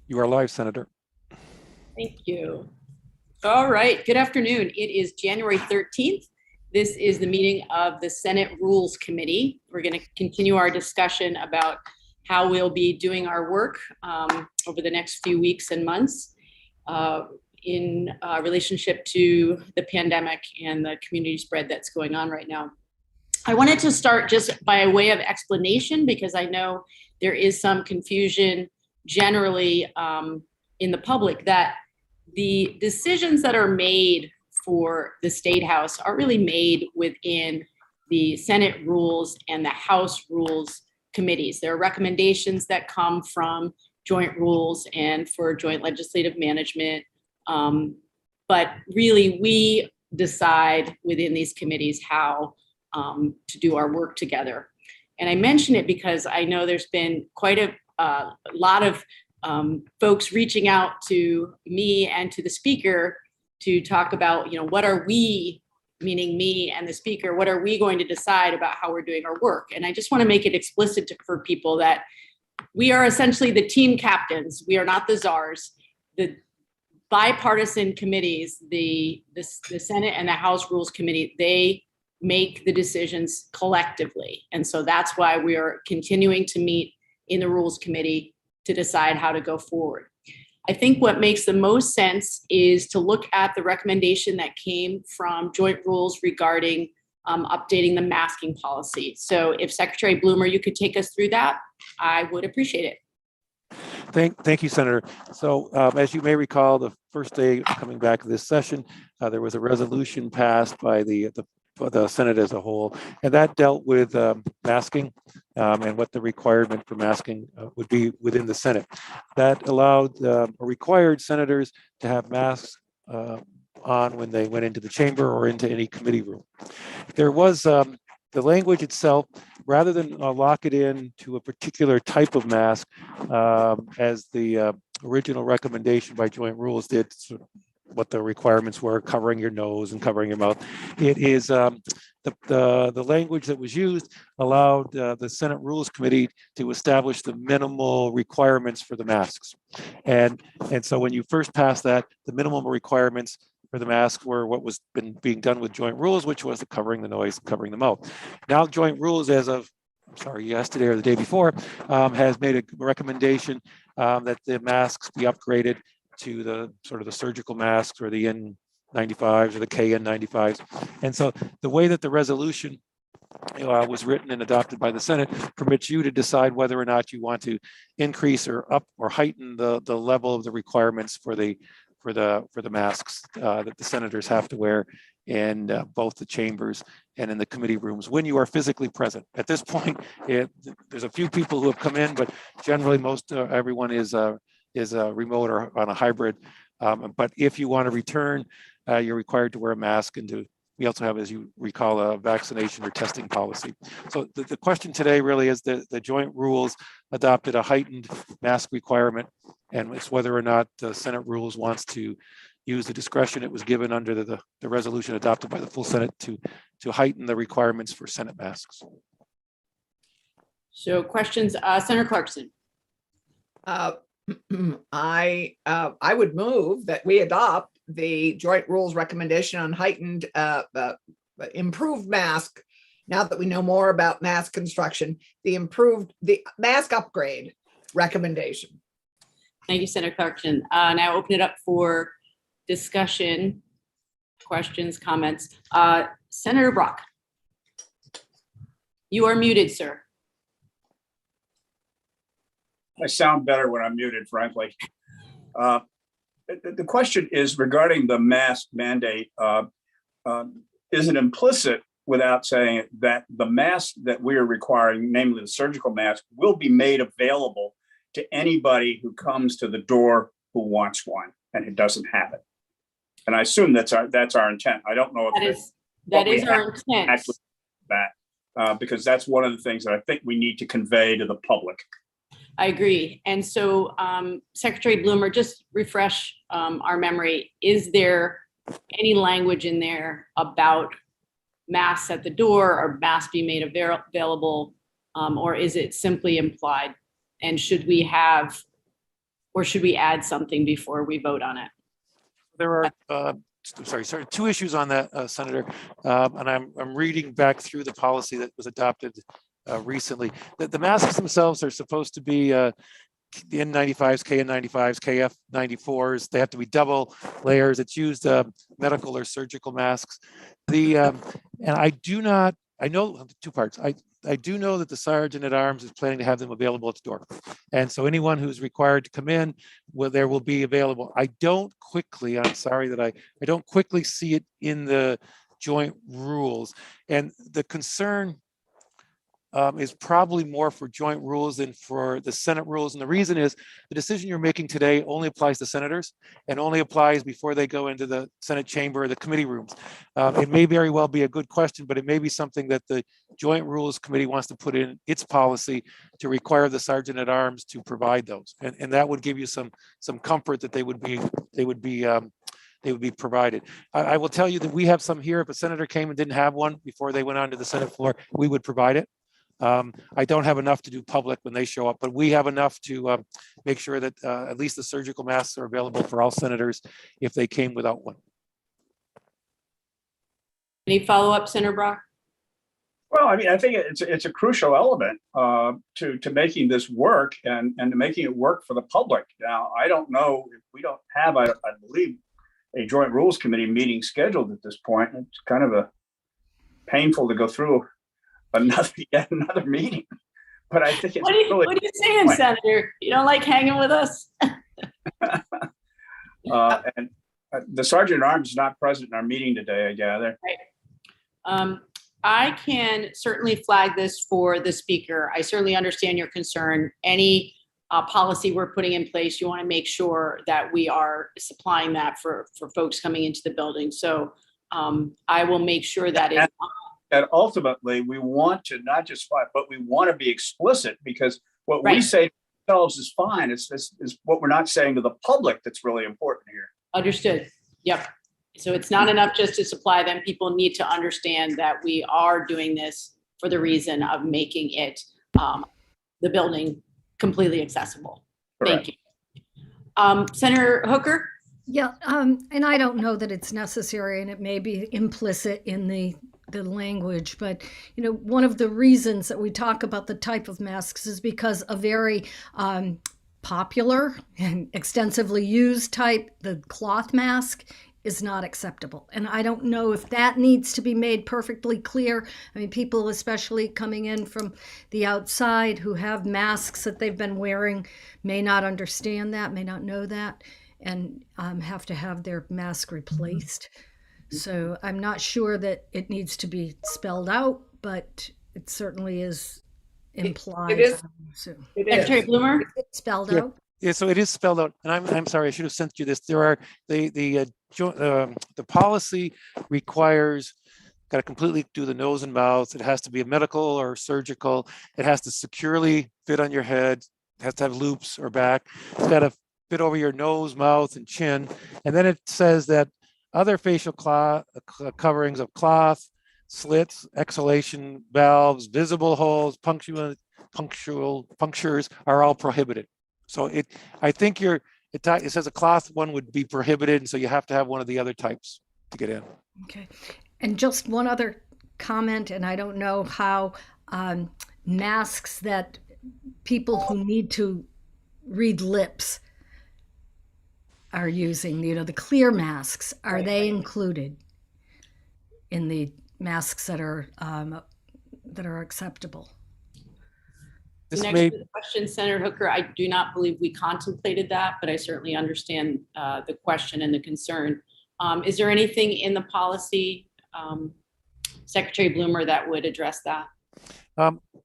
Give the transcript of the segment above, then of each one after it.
You are live, Senator. Thank you. All right, good afternoon. It is January 13th. This is the meeting of the Senate Rules Committee. We're going to continue our discussion about how we'll be doing our work over the next few weeks and months in relationship to the pandemic and the community spread that's going on right now. I wanted to start just by way of explanation because I know there is some confusion generally in the public that the decisions that are made for the State House are really made within the Senate Rules and the House Rules committees. There are recommendations that come from Joint Rules and for Joint Legislative Management. But really, we decide within these committees how to do our work together. And I mention it because I know there's been quite a lot of folks reaching out to me and to the speaker to talk about, what are we, meaning me and the speaker, what are we going to decide about how we're doing our work? And I just want to make it explicit for people that we are essentially the team captains. We are not the czars. The bipartisan committees, the Senate and the House Rules Committee, they make the decisions collectively. And so that's why we are continuing to meet in the Rules Committee to decide how to go forward. I think what makes the most sense is to look at the recommendation that came from Joint Rules regarding updating the masking policy. So if Secretary Bloomer, you could take us through that, I would appreciate it. Thank you, Senator. So as you may recall, the first day coming back to this session, there was a resolution passed by the Senate as a whole, and that dealt with masking and what the requirement for masking would be within the Senate. That allowed or required senators to have masks on when they went into the chamber or into any committee room. There was the language itself, rather than lock it in to a particular type of mask, as the original recommendation by Joint Rules did, sort of what the requirements were, covering your nose and covering your mouth. It is the language that was used allowed the Senate Rules Committee to establish the minimal requirements for the masks. And so when you first passed that, the minimum requirements for the masks were what was being done with Joint Rules, which was the covering the nose, covering the mouth. Now Joint Rules, as of yesterday or the day before, has made a recommendation that the masks be upgraded to the sort of the surgical masks or the N95s or the KN95s. And so the way that the resolution was written and adopted by the Senate permits you to decide whether or not you want to increase or up or heighten the level of the requirements for the masks that the senators have to wear in both the chambers and in the committee rooms when you are physically present. At this point, there's a few people who have come in, but generally most everyone is remote or on a hybrid. But if you want to return, you're required to wear a mask, and we also have, as you recall, a vaccination or testing policy. So the question today really is the Joint Rules adopted a heightened mask requirement, and it's whether or not the Senate Rules wants to use the discretion it was given under the resolution adopted by the full Senate to heighten the requirements for Senate masks. So questions, Senator Clarkson. I would move that we adopt the Joint Rules recommendation on heightened, improved mask. Now that we know more about mask construction, the mask upgrade recommendation. Thank you, Senator Clarkson. Now open it up for discussion, questions, comments. Senator Brock, you are muted, sir. I sound better when I'm muted, frankly. The question is regarding the mask mandate. Is it implicit without saying it that the mask that we are requiring, namely the surgical mask, will be made available to anybody who comes to the door who wants one and who doesn't have it? And I assume that's our intent. I don't know if that is our intent. Because that's one of the things that I think we need to convey to the public. I agree. And so Secretary Bloomer, just refresh our memory. Is there any language in there about masks at the door or masks being made available, or is it simply implied? And should we have Or should we add something before we vote on it? There are, sorry, two issues on that, Senator. And I'm reading back through the policy that was adopted recently. The masks themselves are supposed to be the N95s, KN95s, KF94s. They have to be double layers. It's used medical or surgical masks. And I know two parts. I do know that the Sergeant at Arms is planning to have them available at the door. And so anyone who's required to come in, there will be available. I'm sorry that I don't quickly see it in the joint rules. And the concern is probably more for joint rules than for the Senate rules. And the reason is the decision you're making today only applies to senators and only applies before they go into the Senate chamber or the committee rooms. It may very well be a good question, but it may be something that the Joint Rules Committee wants to put in its policy to require the Sergeant at Arms to provide those. And that would give you some comfort that they would be provided. I will tell you that we have some here. If a senator came and didn't have one before they went onto the Senate floor, we would provide it. I don't have enough to do public when they show up, but we have enough to make sure that at least the surgical masks are available for all senators if they came without one. Any follow-up, Senator Brock? Well, I mean, I think it's a crucial element to making this work and to making it work for the public. Now, I don't know if we don't have, I believe, a Joint Rules Committee meeting scheduled at this point. It's kind of painful to go through yet another meeting, but I think it's what are you saying, point. Senator? You don't like hanging with us? And the Sergeant at Arms is not present in our meeting today, I gather. Right. I can certainly flag this for the speaker. I certainly understand your concern. Any policy we're putting in place, you want to make sure that we are supplying that for folks coming into the building. So I will make sure that it's and ultimately, we want to not just fight, but we want to be explicit, because what we say to ourselves is fine. It's what we're not saying to the public that's really important here. Understood. Yep. So it's not enough just to supply them. People need to understand that we are doing this for the reason of making it the building completely accessible. Correct. Thank you. Senator Hooker? Yeah, and I don't know that it's necessary, and it may be implicit in the language, but one of the reasons that we talk about the type of masks is because a very popular and extensively used type, the cloth mask, is not acceptable. And I don't know if that needs to be made perfectly clear. I mean, people, especially coming in from the outside who have masks that they've been wearing, may not understand that, may not know that, and have to have their mask replaced. So I'm not sure that it needs to be spelled out, but it certainly is implied. It is. Secretary Bloomer? It's spelled out. Yeah, so it is spelled out, and I'm sorry, I should have sent you this. There are the policy requires got to completely do the nose and mouth. It has to be a medical or surgical. It has to securely fit on your head. It has to have loops or back. It's got to fit over your nose, mouth, and chin. And then it says that other facial coverings of cloth, slits, exhalation valves, visible holes, punctures are all prohibited. So I think it says a cloth one would be prohibited, and so you have to have one of the other types to get in. Okay. And just one other comment, and I don't know how masks that people who need to read lips are using, the clear masks, are they included in the masks that are acceptable? This Next may to the question, Senator Hooker, I do not believe we contemplated that, but I certainly understand the question and the concern. Is there anything in the policy, Secretary Bloomer, that would address that?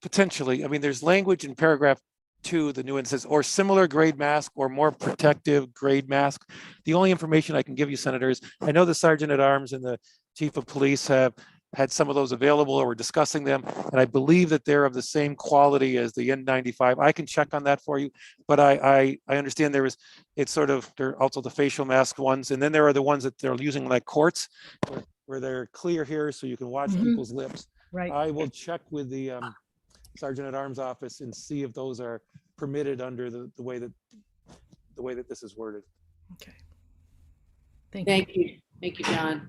Potentially. I mean, there's language in paragraph 2, the new one says, or similar grade mask or more protective grade mask. The only information I can give you, Senators, I know the Sergeant at Arms and the Chief of Police have had some of those available or we're discussing them, and I believe that they're of the same quality as the N95. I can check on that for you, but I understand there are also the facial mask ones, and then there are the ones that they're using like quartz, where they're clear here so you can watch people's lips. Right. I will check with the Sergeant at Arms office and see if those are permitted under the way that the way that this is worded. Okay. Thank you. Thank you, John.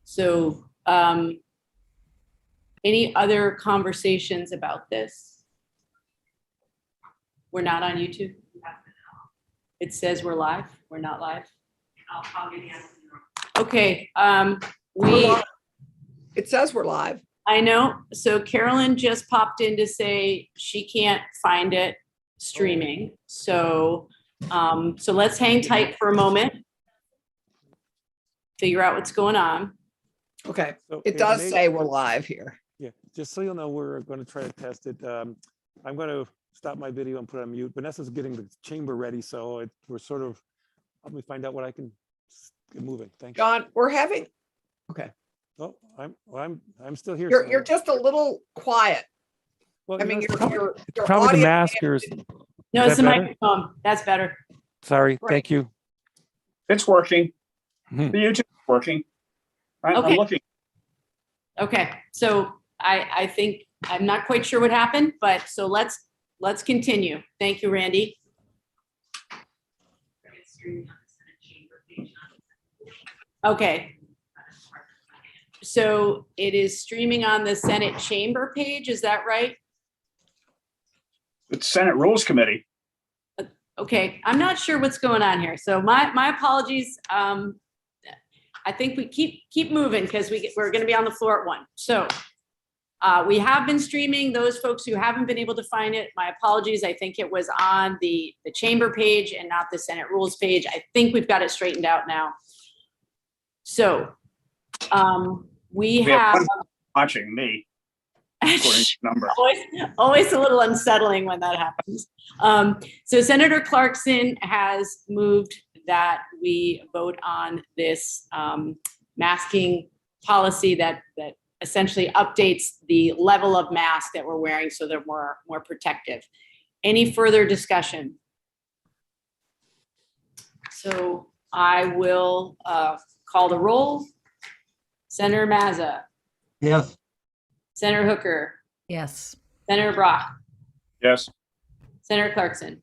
So, any other conversations about this? We're not on YouTube? It says we're live. We're not live. Okay, We're we, live. It says we're live. I know. So Carolyn just popped in to say she can't find it streaming. So, so let's hang tight for a moment. Figure out what's going on. Okay, So it does may- say we're live here. Yeah, just so you'll know, we're going to try to test it. I'm going to stop my video and put it on mute. Vanessa's getting the chamber ready, so we're sort of, let me find out what I can get moving. Thanks. John, we're having, Oh, I'm still here. you're Senator. just a little quiet. Well, I you know, mean, it's probably- your probably the audio- maskers. No, Is it's the that better? microphone. That's better. Sorry, Right. thank you. It's working. Mhm. The YouTube is working. I'm Okay. looking. Okay, so I think, I'm not quite sure what happened, but so let's continue. Thank you, Randy. Okay. So it is streaming on the Senate Chamber page, is that right? It's Senate Rules Committee. Okay, I'm not sure what's going on here. So my apologies. I think we keep moving because we're going to be on the floor at 1. So we have been streaming. Those folks who haven't been able to find it, my apologies. I think it was on the chamber page and not the Senate Rules page. I think we've got it straightened out now. So we We have have one watching me, according to the number. always a little unsettling when that happens. So Senator Clarkson has moved that we vote on this masking policy that essentially updates the level of mask that we're wearing so they're more protective. Any further discussion? So I will call the roll. Senator Mazza, Yes. Senator Hooker, Yes. Senator Brock, Yes, Senator Clarkson,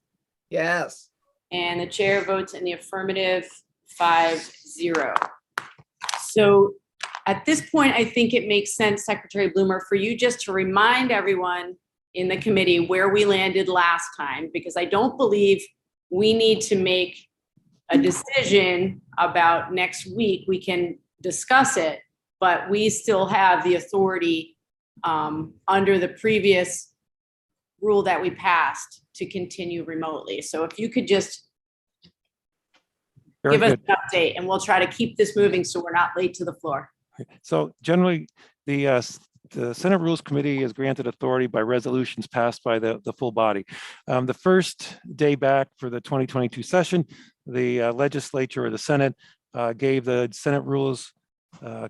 Yes, and the chair votes in the affirmative 5-0. So at this point, I think it makes sense, Secretary Bloomer, for you just to remind everyone in the committee where we landed last time, because I don't believe we need to make a decision about next week. We can discuss it, but we still have the authority under the previous rule that we passed to continue remotely. So if you could just Very give us good. an update, and we'll try to keep this moving so we're not late to the floor. So generally, the Senate Rules Committee is granted authority by resolutions passed by the full body. The first day back for the 2022 session, the legislature or the Senate gave the Senate Rules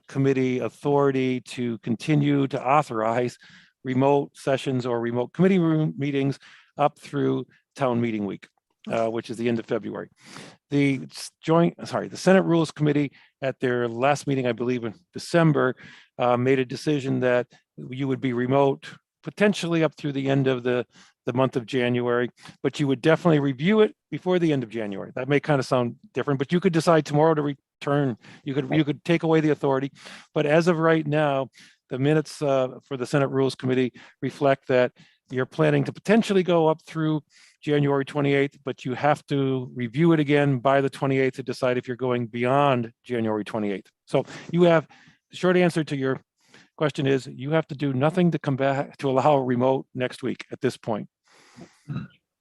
Committee authority to continue to authorize remote sessions or remote committee room meetings up through town meeting week, which is the end of February. The Senate Rules Committee at their last meeting, I believe in December, made a decision that you would be remote potentially up through the end of the month of January, but you would definitely review it before the end of January. That may kind of sound different, but you could decide tomorrow to return. You could take away the authority, but as of right now, the minutes for the Senate Rules Committee reflect that you're planning to potentially go up through January 28th, but you have to review it again by the 28th to decide if you're going beyond January 28th. So you have, the short answer to your question is you have to do nothing to come back to allow a remote next week at this point.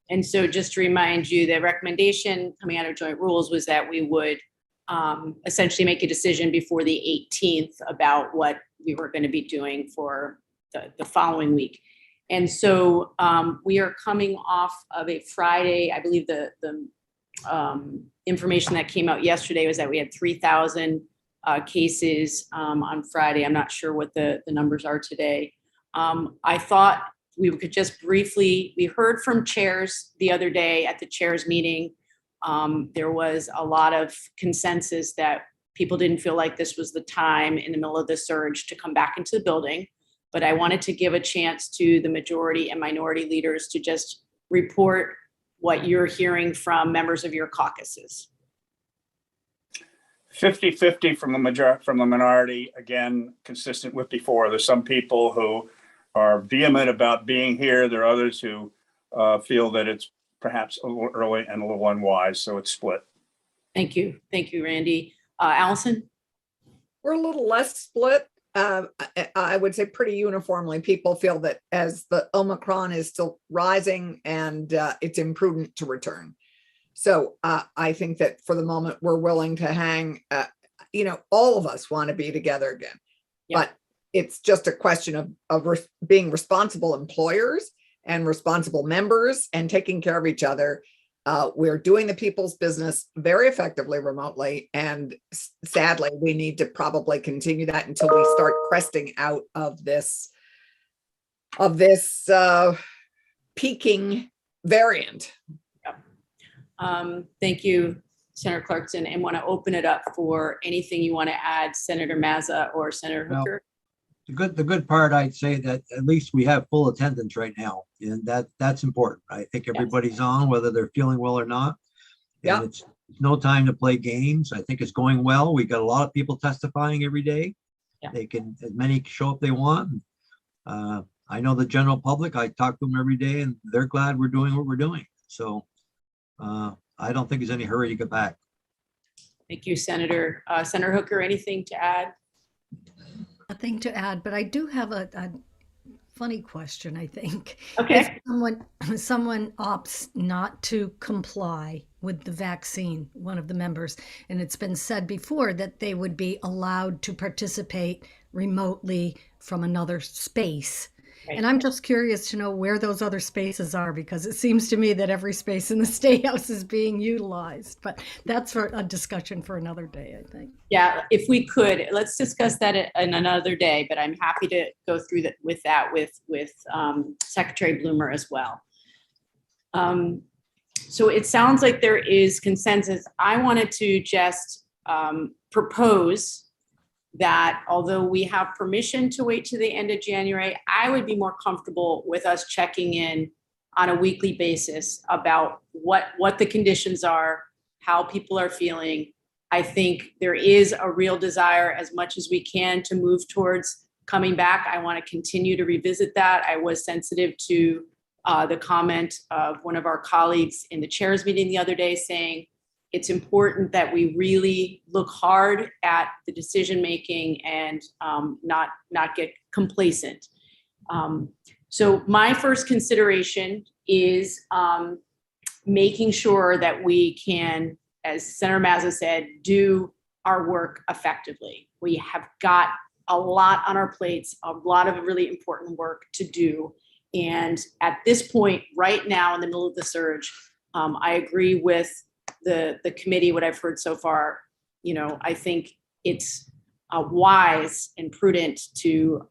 And so just to remind you, the recommendation coming out of joint rules was that we would essentially make a decision before the 18th about what we were going to be doing for the following week. And so we are coming off of a Friday. I believe the information that came out yesterday was that we had 3,000 cases on Friday. I'm not sure what the numbers are today. I thought we could just briefly, we heard from chairs the other day at the chairs meeting. There was a lot of consensus that people didn't feel like this was the time in the middle of the surge to come back into the building. But I wanted to give a chance to the majority and minority leaders to just report what you're hearing from members of your caucuses. 50-50 from the minority, again, consistent with before. There's some people who are vehement about being here. There are others who feel that it's perhaps a little early and a little unwise, so it's split. Thank you. Thank you, Randy. Allison? We're a little less split. I would say pretty uniformly, people feel that as the Omicron is still rising and it's imprudent to return. So I think that for the moment, we're willing to hang, all of us want to be together again. Yeah. But it's just a question of being responsible employers and responsible members and taking care of each other. We're doing the people's business very effectively remotely. And sadly, we need to probably continue that until we start cresting out of this peaking variant. Thank you, Senator Clarkson, and want to open it up for anything you want to add, Senator Mazza or Senator Well, Hooker. The good part, I'd say that at least we have full attendance right now, and that's important. I think everybody's on, whether they're feeling well or not. Yeah. And it's no time to play games. I think it's going well. We got a lot of people testifying every day. Yeah. They can, as many show up they want. I know the general public, I talk to them every day and they're glad we're doing what we're doing. So I don't think there's any hurry to get back. Thank you, Senator. Senator Hooker, anything to add? Nothing to add, but I do have a funny question, I think. Okay. If someone opts not to comply with the vaccine, one of the members, and it's been said before that they would be allowed to participate remotely from another space. Right. And I'm just curious to know where those other spaces are, because it seems to me that every space in the State House is being utilized. But that's for a discussion for another day, I think. Yeah, if we could, let's discuss that in another day, but I'm happy to go through that with Secretary Bloomer as well. So it sounds like there is consensus. I wanted to just propose that although we have permission to wait to the end of January, I would be more comfortable with us checking in on a weekly basis about what the conditions are, how people are feeling. I think there is a real desire, as much as we can, to move towards coming back. I want to continue to revisit that. I was sensitive to the comment of one of our colleagues in the chairs meeting the other day saying, it's important that we really look hard at the decision making and not get complacent. So my first consideration is making sure that we can, as Senator Mazza said, do our work effectively. We have got a lot on our plates, a lot of really important work to do. And at this point, right now in the middle of the surge, I agree with the committee, what I've heard so far. I think it's wise and prudent to,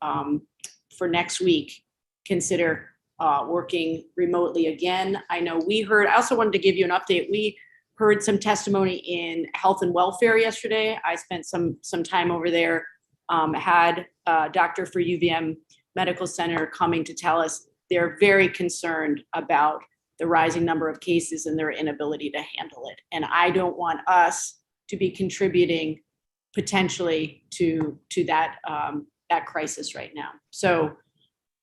for next week, consider working remotely again. I know I also wanted to give you an update. We heard some testimony in health and welfare yesterday. I spent some time over there, had a doctor for UVM Medical Center coming to tell us they're very concerned about the rising number of cases and their inability to handle it. And I don't want us to be contributing potentially to that crisis right now. So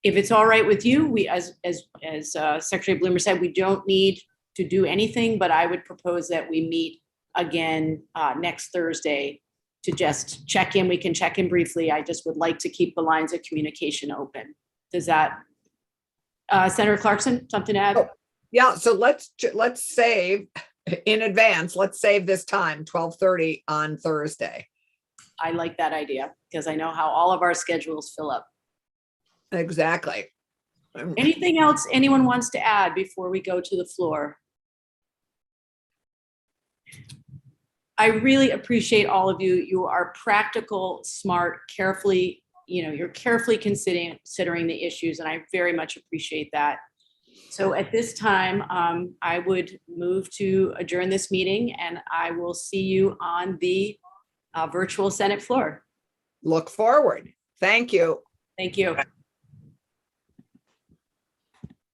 if it's all right with you, we, as Secretary Bloomer said, we don't need to do anything, but I would propose that we meet again next Thursday to just check in. We can check in briefly. I just would like to keep the lines of communication open. Does that, Senator Clarkson, something to add? Oh. Yeah, so let's save in advance. Let's save this time, 12:30 on Thursday. I like that idea because I know how all of our schedules fill up. Exactly. Anything else anyone wants to add before we go to the floor? I really appreciate all of you. You are practical, smart, carefully, you're carefully considering the issues, and I very much appreciate that. So at this time, I would move to adjourn this meeting, and I will see you on the virtual Senate floor. Look forward. Thank you. Thank you.